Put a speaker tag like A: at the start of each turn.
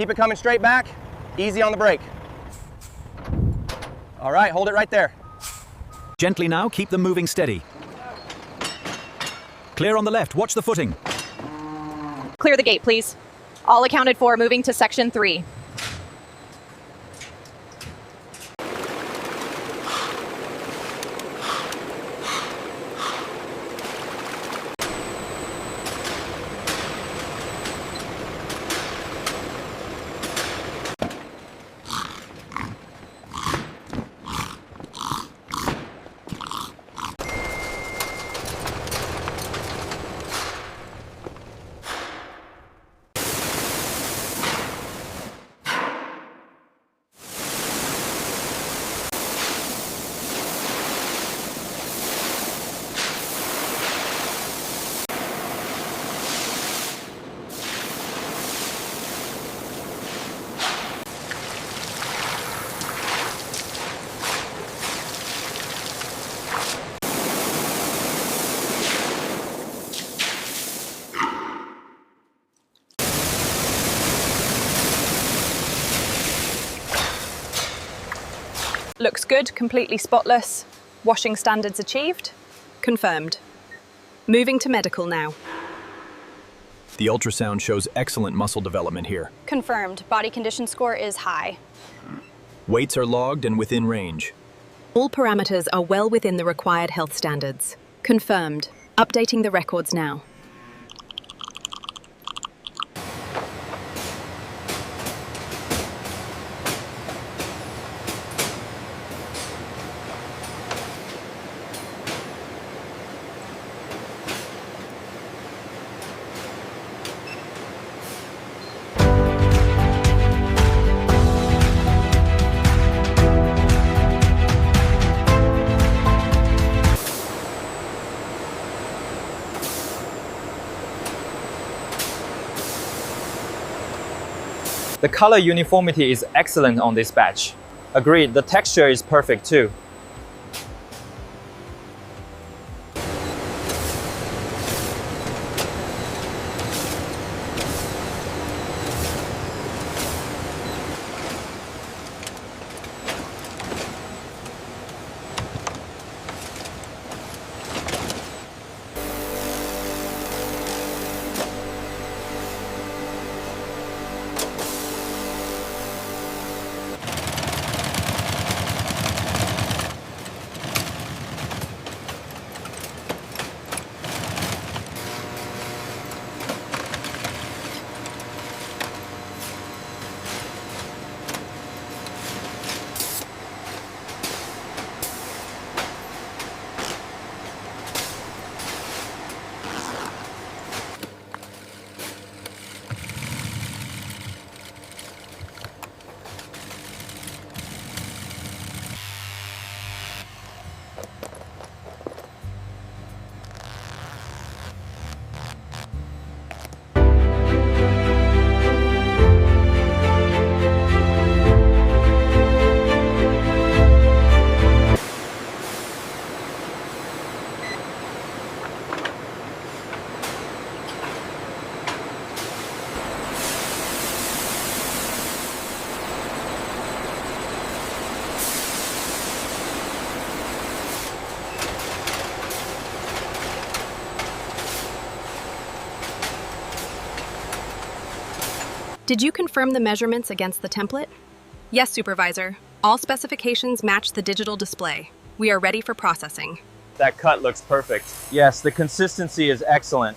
A: Keep it coming straight back, easy on the brake. All right, hold it right there.
B: Gently now, keep them moving steady. Clear on the left, watch the footing.
C: Clear the gate, please. All accounted for, moving to section 3. Looks good, completely spotless. Washing standards achieved. Confirmed. Moving to medical now.
B: The ultrasound shows excellent muscle development here.
D: Confirmed. Body condition score is high.
B: Weights are logged and within range.
C: All parameters are well within the required health standards. Confirmed. Updating the records now.
E: The color uniformity is excellent on this batch. Agreed, the texture is perfect too.
C: Did you confirm the measurements against the template? Yes, Supervisor. All specifications match the digital display. We are ready for processing.
E: That cut looks perfect. Yes, the consistency is excellent.